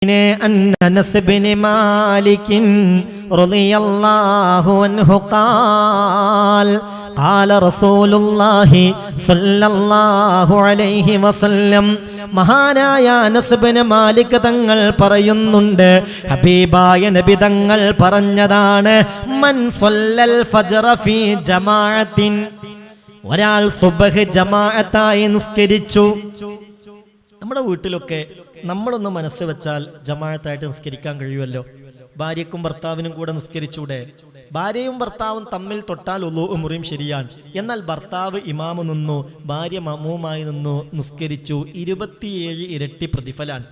أن أنس بن مالك رضي الله عنه قال قال رسول الله صلى الله عليه وسلم മഹാനായ അനസ് ഇബ്നു മാലിക് തങ്ങൾ പറയുന്നുണ്ട്, ഹബീബായ നബി തങ്ങൾ പറഞ്ഞതാണ്, മൻ സ്വല്ലൽ ഫജ്റ ഫീ ജമാഅത്തിൻ, ഒരാൾ സുബ്ഹ് ജമാഅത്തായി നിസ്കരിച്ചു. നമ്മുടെ വീട്ടിലൊക്കെ നമ്മളൊന്ന് മനസ്സ് വെച്ചാൽ ജമാഅത്തായിട്ട് നിസ്കരിക്കാൻ കഴിയുമല്ലോ. ഭാര്യക്കും ഭർത്താവിനും കൂടെ നിസ്കരിച്ചൂടെ? ഭാര്യയും ഭർത്താവും തമ്മിൽ തൊട്ടാൽ ഉളൂഉ മുറിയും ശരിയാണ്. എന്നാൽ ഭർത്താവ് ഇമാമു നിന്നു, ഭാര്യ മഅ്മൂമായി നിന്നു, നിസ്കരിച്ചു, 27 ഇരട്ടി പ്രതിഫലാണ്.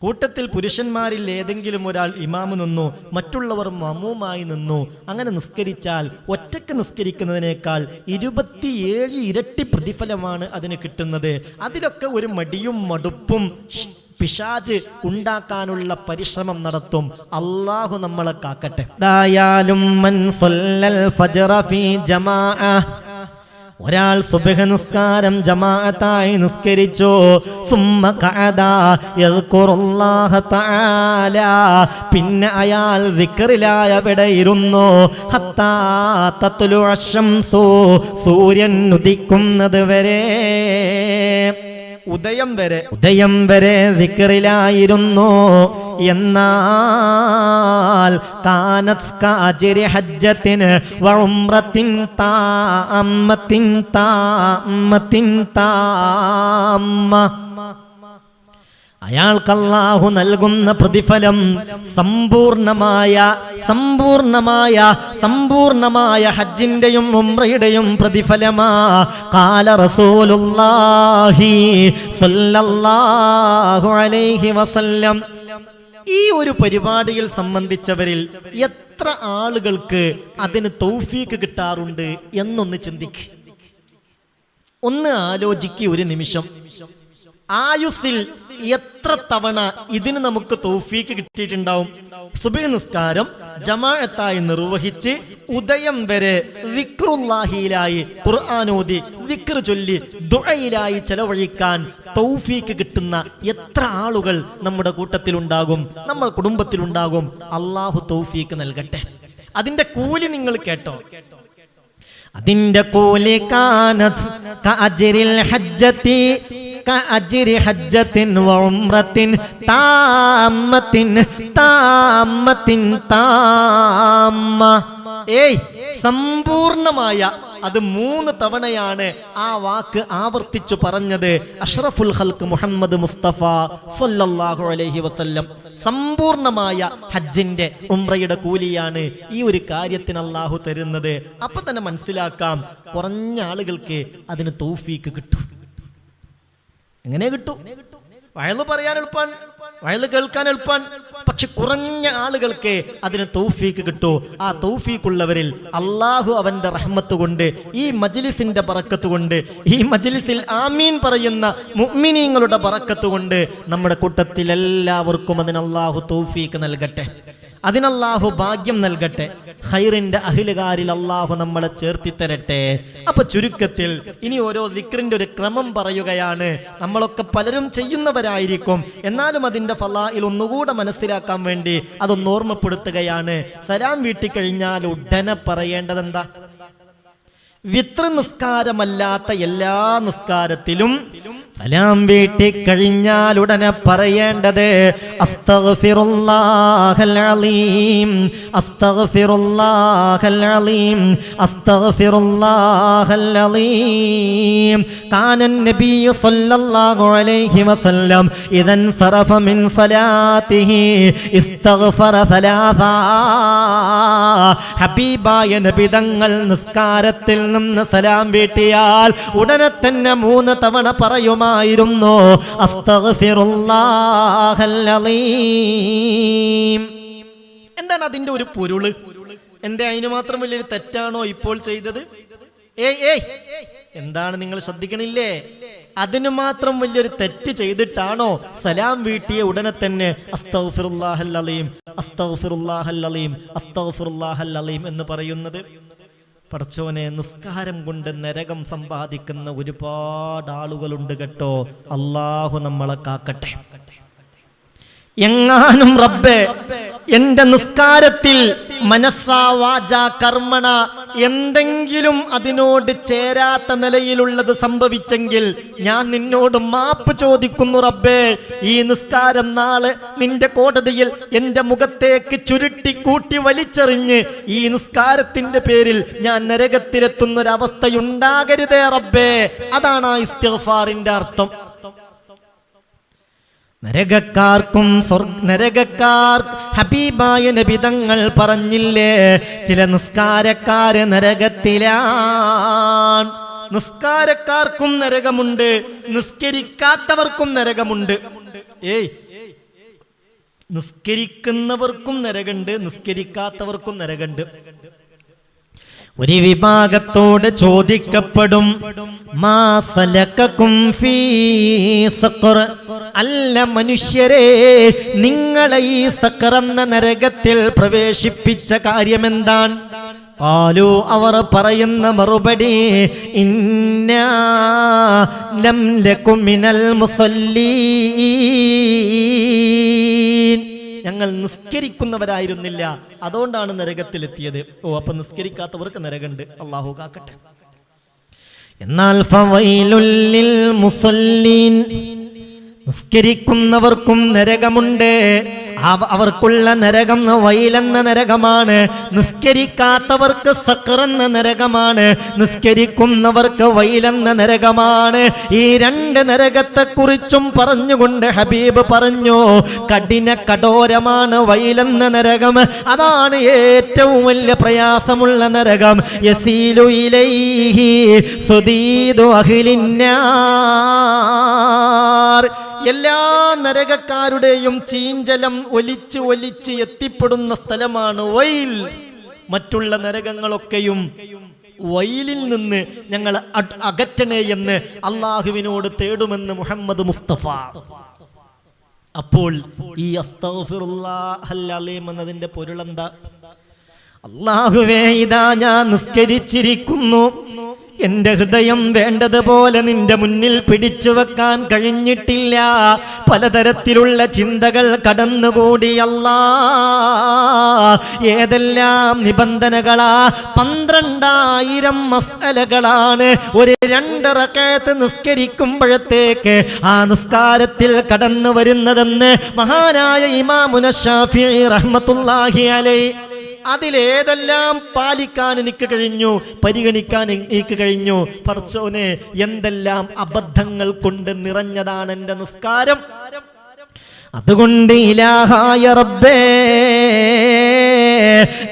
കൂട്ടത്തിൽ പുരുഷന്മാരിൽ ഏതെങ്കിലും ഒരാൾ ഇമാമു നിന്നു, മറ്റുള്ളവർ മഅ്മൂമായി നിന്നു, അങ്ങനെ നിസ്കരിച്ചാൽ ഒറ്റക്ക് നിസ്കരിക്കുന്നതിനേക്കാൾ 27 ഇരട്ടി പ്രതിഫലമാണ് അതിന് കിട്ടുന്നത്. അതിലൊക്കെ ഒരു മടിയും മടുപ്പും പിശാച് ഉണ്ടാക്കാനുള്ള പരിശ്രമം നടത്തും. അല്ലാഹു നമ്മളെ കാക്കട്ടെ. ദായാലും മൻ സ്വല്ലൽ ഫജ്റ ഫീ ജമാഅ, ഒരാൾ സുബ്ഹ് നിസ്കാരം ജമാഅത്തായി നിസ്കരിച്ചു, സുമ്മ ഖഅദ യദ്കുറുല്ലാഹ തആല, പിന്നെ അയാൾ ദിക്റിലായ അവിടെ ഇരുന്നു, ഹത്താ തത്ലു അശംസു, സൂര്യൻ ഉദിക്കുന്നത് വരെ, ഉദയം വരെ ദിക്റിലായിരുന്നു. എന്നാൽ കാനത് കഅജ്രി ഹജ്ജത്തിൻ വ ഉംറത്തിൻ താമ്മത്തിൻ താമ്മ, അയാൾക്ക് അല്ലാഹു നൽകുന്ന പ്രതിഫലം സമ്പൂർണമായ ഹജ്ജിന്റെയും ഉംറയുടെയും പ്രതിഫലമാ. ഖാല റസൂലുള്ളാഹി സ്വല്ലല്ലാഹു അലൈഹി വസല്ലം, ഈ ഒരു പരിപാടിയിൽ സംബന്ധിച്ചവരിൽ എത്ര ആളുകൾക്ക് അതിന് തൗഫീക്ക് കിട്ടാറുണ്ട് എന്നൊന്ന് ചിന്തിക്ക്, ഒന്ന് ആലോചിക്ക്. ഒരു നിമിഷം ആയുസ്സിൽ എത്ര തവണ ഇതിന് നമുക്ക് തൗഫീക്ക് കിട്ടിയിട്ടുണ്ടാവും? സുബ്ഹ് നിസ്കാരം ജമാഅത്തായി നിർവഹിച്ച് ഉദയം വരെ ദിക്റുല്ലാഹിയിലായി, ഖുർആനോദി ദിക്ർ ചൊല്ലി ദുആയിലായി ചെലവഴിക്കാൻ തൗഫീക്ക് കിട്ടുന്ന എത്ര ആളുകൾ നമ്മുടെ കൂട്ടത്തിലുണ്ടാകും, നമ്മുടെ കുടുംബത്തിലുണ്ടാകും? അല്ലാഹു തൗഫീക്ക് നൽകട്ടെ. അതിന്റെ കൂലി നിങ്ങൾ കേട്ടോ. അതിന്റെ കൂലി കാനത് കഅജ്രിൽ ഹജ്ജത്തി കഅജ്രി ഹജ്ജത്തിൻ വ ഉംറത്തിൻ താമ്മത്തിൻ താമ്മ. സമ്പൂർണമായ, അത് 3 തവണയാണ് ആ വാക്ക് ആവർത്തിച്ചു പറഞ്ഞത് അഷ്റഫുൽ ഖൽഖ് മുഹമ്മദ് മുസ്തഫ സ്വല്ലല്ലാഹു അലൈഹി വസല്ലം. സമ്പൂർണമായ ഹജ്ജിന്റെ ഉംറയുടെ കൂലിയാണ് ഈ ഒരു കാര്യത്തിന് അല്ലാഹു തരുന്നത്. അപ്പൊ തന്നെ മനസ്സിലാക്കാം, കുറഞ്ഞ ആളുകൾക്ക് അതിന് തൗഫീക്ക് കിട്ടും. എങ്ങനെ കിട്ടും? വയല് പറയാൻ എളുപ്പാൻ, വയല് കേൾക്കാൻ എളുപ്പാൻ, പക്ഷെ കുറഞ്ഞ ആളുകൾക്ക് അതിന് തൗഫീക്ക് കിട്ടൂ. ആ തൗഫീക്കുള്ളവരിൽ അല്ലാഹു അവന്റെ റഹ്മത്ത് കൊണ്ട്, ഈ മജ്ലിസിന്റെ ബറക്കത്ത് കൊണ്ട്, ഈ മജ്ലിസിൽ ആമീൻ പറയുന്ന മുഅ്മിനീങ്ങളുടെ ബറക്കത്ത് കൊണ്ട് നമ്മുടെ കൂട്ടത്തിൽ എല്ലാവർക്കും അതിന് അല്ലാഹു തൗഫീക്ക് നൽകട്ടെ, അതിനല്ലാഹു ഭാഗ്യം നൽകട്ടെ. ഖൈറിന്റെ അഹ്ലുകാരിൽ അല്ലാഹു നമ്മളെ ചേർത്തി തരട്ടെ. അപ്പൊ ചുരുക്കത്തിൽ ഇനി ഓരോ ദിക്റിന്റെ ഒരു ക്രമം പറയുകയാണ്. നമ്മളൊക്കെ പലരും ചെയ്യുന്നവരായിരിക്കും, എന്നാലും അതിന്റെ ഫളാഇൽ ഒന്നുകൂടെ മനസ്സിലാക്കാൻ വേണ്ടി അതൊന്ന് ഓർമ്മപ്പെടുത്തുകയാണ്. സലാം വീട്ടിക്കഴിഞ്ഞാൽ ഉടനെ പറയേണ്ടത് എന്താ? വിത്ർ നിസ്കാരമല്ലാത്ത എല്ലാ നിസ്കാരത്തിലും സലാം വീട്ടിക്കഴിഞ്ഞാൽ ഉടനെ പറയേണ്ടത് അസ്തഗ്ഫിറുല്ലാഹൽ അലീം, അസ്തഗ്ഫിറുല്ലാഹൽ അലീം, അസ്തഗ്ഫിറുല്ലാഹൽ അലീം. കാന നബിയ്യു സ്വല്ലല്ലാഹു അലൈഹി വസല്ലം ഇദൻ സറഫ മിൻ സലാത്തിഹി ഇസ്തഗ്ഫറ സലാസ. ഹബീബായ നബി തങ്ങൾ നിസ്കാരത്തിൽ നിന്ന് സലാം വീട്ടിയാൽ ഉടനെ തന്നെ 3 തവണ പറയുമായിരുന്നു അസ്തഗ്ഫിറുല്ലാഹൽ അലീം. എന്താണ് അതിന്റെ ഒരു പൊരുള്? എന്തേ അതിന് മാത്രം വലിയൊരു തെറ്റാണോ ഇപ്പോൾ ചെയ്തത്? എന്താണ് നിങ്ങൾ ശ്രദ്ധിക്കണില്ലേ? അതിന് മാത്രം വലിയൊരു തെറ്റ് ചെയ്തിട്ടാണോ സലാം വീട്ടിയ ഉടനെ തന്നെ അസ്തഗ്ഫിറുല്ലാഹൽ അലീം, അസ്തഗ്ഫിറുല്ലാഹൽ അലീം, അസ്തഗ്ഫിറുല്ലാഹൽ അലീം എന്ന് പറയുന്നത്? പടച്ചോനെ, നിസ്കാരം കൊണ്ട് നരകം സമ്പാദിക്കുന്ന ഒരുപാട് ആളുകളുണ്ട് കേട്ടോ. അല്ലാഹു നമ്മളെ കാക്കട്ടെ. എങ്ങാനും റബ്ബേ എന്റെ നിസ്കാരത്തിൽ മനസ്സാ വാചാ കർമ്മണ എന്തെങ്കിലും അതിനോട് ചേരാത്ത നിലയിലുള്ളത് സംഭവിച്ചെങ്കിൽ ഞാൻ നിന്നോട് മാപ്പ് ചോദിക്കുന്നു റബ്ബേ. ഈ നിസ്കാരം നാളെ നിന്റെ കോടതിയിൽ എന്റെ മുഖത്തേക്ക് ചുരുട്ടി കൂട്ടി വലിച്ചെറിഞ്ഞ് ഈ നിസ്കാരത്തിന്റെ പേരിൽ ഞാൻ നരകത്തിലെത്തുന്നൊരവസ്ഥയുണ്ടാകരുതേ റബ്ബേ. അതാണ് ആ ഇസ്തിഗ്ഫാറിന്റെ അർത്ഥം. നരകക്കാർ ഹബീബായ നബി തങ്ങൾ പറഞ്ഞില്ലേ, ചില നിസ്കാരക്കാര് നരകത്തിലാണ്. നിസ്കാരക്കാർക്കും നരകമുണ്ട്, നിസ്കരിക്കാത്തവർക്കും നരകമുണ്ട്. നിസ്കരിക്കുന്നവർക്കും നരകമുണ്ട്, നിസ്കരിക്കാത്തവർക്കും നരകമുണ്ട്. ഒരു വിഭാഗത്തോട് ചോദിക്കപ്പെടും, മാ സലകകും ഫീ സഖർ, അല്ല മനുഷ്യരെ നിങ്ങളെ ഈ സഖർ എന്ന നരകത്തിൽ പ്രവേശിപ്പിച്ച കാര്യമെന്താണ്? ഖാലു, അവർ പറയുന്ന മറുപടി, ഇന്നാ ലം ലകും മിനൽ മുസല്ലീൻ, ഞങ്ങൾ നിസ്കരിക്കുന്നവരായിരുന്നില്ല, അതുകൊണ്ടാണ് നരകത്തിലെത്തിയത്. അപ്പൊ നിസ്കരിക്കാത്തവർക്ക് നരകമുണ്ട്, അല്ലാഹു കാക്കട്ടെ. എന്നാൽ ഫവൈലുൽ ലിൽ മുസല്ലീൻ, നിസ്കരിക്കുന്നവർക്കും നരകമുണ്ട്. അവർക്കുള്ള നരകം വൈലെന്ന നരകമാണ്. നിസ്കരിക്കാത്തവർക്ക് സഖർ എന്ന നരകമാണ്, നിസ്കരിക്കുന്നവർക്ക് വൈലെന്ന നരകമാണ്. ഈ രണ്ട് നരകത്തെക്കുറിച്ചും പറഞ്ഞുകൊണ്ട് ഹബീബ് പറഞ്ഞു, കഠോരമാണ് വൈലെന്ന നരകം. അതാണ് ഏറ്റവും വലിയ പ്രയാസമുള്ള നരകം. യസീലു ഇലൈഹി സുദീദു അഹ്ലിന്നാർ, എല്ലാ നരകക്കാരുടെയും ചീഞ്ചലം ഒലിച്ച് ഒലിച്ച് എത്തിപ്പെടുന്ന സ്ഥലമാണ് വൈൽ. മറ്റുള്ള നരകങ്ങളൊക്കെയും വൈലിൽ നിന്ന് ഞങ്ങൾ അകറ്റണേ എന്ന് അള്ളാഹുവിനോട് തേടുമെന്ന് മുഹമ്മദ് മുസ്തഫ. അപ്പോൾ ഈ അസ്തഗ്ഫിറുല്ലാഹൽ അലീം എന്നതിന്റെ പൊരുളെന്താ? അള്ളാഹുവേ, ഇതാ ഞാൻ നിസ്കരിച്ചിരിക്കുന്നു, എന്റെ ഹൃദയം വേണ്ടതുപോലെ നിന്റെ മുന്നിൽ പിടിച്ചു വെക്കാൻ കഴിഞ്ഞിട്ടില്ല. പലതരത്തിലുള്ള ചിന്തകൾ കടന്നുകൂടി. അല്ലാ, ഏതെല്ലാം നിബന്ധനകളാ! 12,000 മസ്അലകളാണ് ഒരു 2 റക്അത്ത് നിസ്കരിക്കുമ്പോഴത്തേക്ക് ആ നിസ്കാരത്തിൽ കടന്നു വരുന്നതെന്ന് മഹാനായ ഇമാമുന ശാഫിഈ റഹ്മത്തുള്ളാഹി അലൈഹി. അതിലേതെല്ലാം പാലിക്കാൻ എനിക്ക് കഴിഞ്ഞു, പരിഗണിക്കാൻ എനിക്ക് കഴിഞ്ഞു. പടച്ചോനെ, എന്തെല്ലാം അബദ്ധങ്ങൾ കൊണ്ട് നിറഞ്ഞതാണ് എൻ്റെ നിസ്കാരം. അതുകൊണ്ട് ഇലാഹായ റബ്ബേ,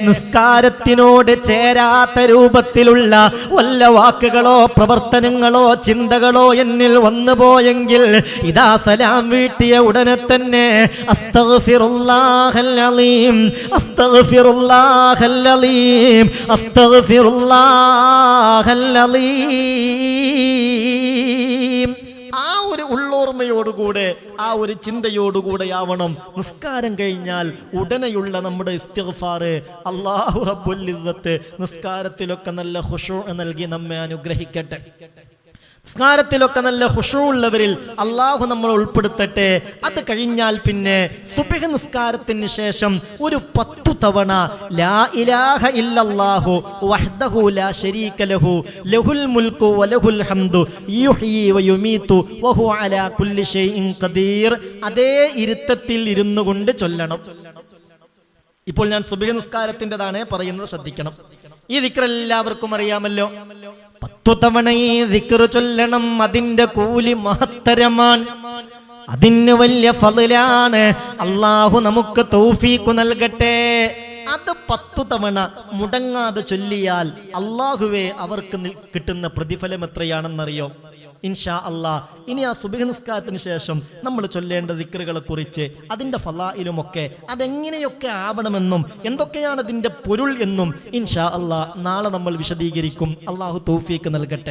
നിസ്കാരത്തിനോട് ചേരാത്ത രൂപത്തിലുള്ള വല്ല വാക്കുകളോ പ്രവർത്തനങ്ങളോ ചിന്തകളോ എന്നിൽ വന്നുപോയെങ്കിൽ ഇതാ സലാം വീട്ടിയ ഉടനെ തന്നെ അസ്തഗ്ഫിറുല്ലാഹൽ അലീം, അസ്തഗ്ഫിറുല്ലാഹൽ അലീം, അസ്തഗ്ഫിറുല്ലാഹൽ അലീം. ആ ഒരു ഉള്ളോർമ്മയോടുകൂടെ, ആ ഒരു ചിന്തയോടുകൂടെയാവണം നിസ്കാരം കഴിഞ്ഞാൽ ഉടനെയുള്ള നമ്മുടെ ഇസ്തിഗ്ഫാർ. അല്ലാഹു റബ്ബുൽ ഇസ്സത്ത് നിസ്കാരത്തിലൊക്കെ നല്ല ഖുശൂ നൽകി നമ്മെ അനുഗ്രഹിക്കട്ടെ. നിസ്കാരത്തിലൊക്കെ നല്ല ഖുശൂ ഉള്ളവരിൽ അള്ളാഹു നമ്മൾ ഉൾപ്പെടുത്തട്ടെ. അത് കഴിഞ്ഞാൽ പിന്നെ സുബ്ഹ് നിസ്കാരത്തിന് ശേഷം ഒരു 10 തവണ ലാ ഇലാഹ ഇല്ലല്ലാഹു വഹ്ദഹു ലാ ശരീക ലഹു ലഹുൽ മുൽക്കു വലഹുൽ ഹംദു യുഹ്യി വയുമീതു വഹുവ അലാ കുല്ലി ഷൈഇൻ ഖദീർ അതേ ഇരുത്തത്തിൽ ഇരുന്നു കൊണ്ട് ചൊല്ലണം. ഇപ്പോൾ ഞാൻ സുബ്ഹ് നിസ്കാരത്തിൻ്റെതാണ് പറയുന്നത്, ശ്രദ്ധിക്കണം. ഈ ദിക്ർ എല്ലാവർക്കും അറിയാമല്ലോ. 10 തവണ ഈ ദിക്ർ ചൊല്ലണം. അതിന്റെ കൂലി മഹത്തരമാണ്, അതിന് വലിയ ഫളലാണ്. അല്ലാഹു നമുക്ക് തൗഫീഖ് നൽകട്ടെ. അത് 10 തവണ മുടങ്ങാതെ ചൊല്ലിയാൽ അല്ലാഹുവേ അവർക്ക് കിട്ടുന്ന പ്രതിഫലം എത്രയാണെന്നറിയോ? ഇൻഷാ അല്ലാഹ് ഇനി ആ സുബ്ഹ് നിസ്കാരത്തിന് ശേഷം നമ്മൾ ചൊല്ലേണ്ട ദിക്റുകളെ കുറിച്ച്, അതിന്റെ ഫളായിലുമൊക്കെ അതെങ്ങനെയൊക്കെ ആവണമെന്നും എന്തൊക്കെയാണ് അതിന്റെ പൊരുൾ എന്നും ഇൻഷാ അല്ലാഹ് നാളെ നമ്മൾ വിശദീകരിക്കും. അല്ലാഹു തൗഫീഖ് നൽകട്ടെ.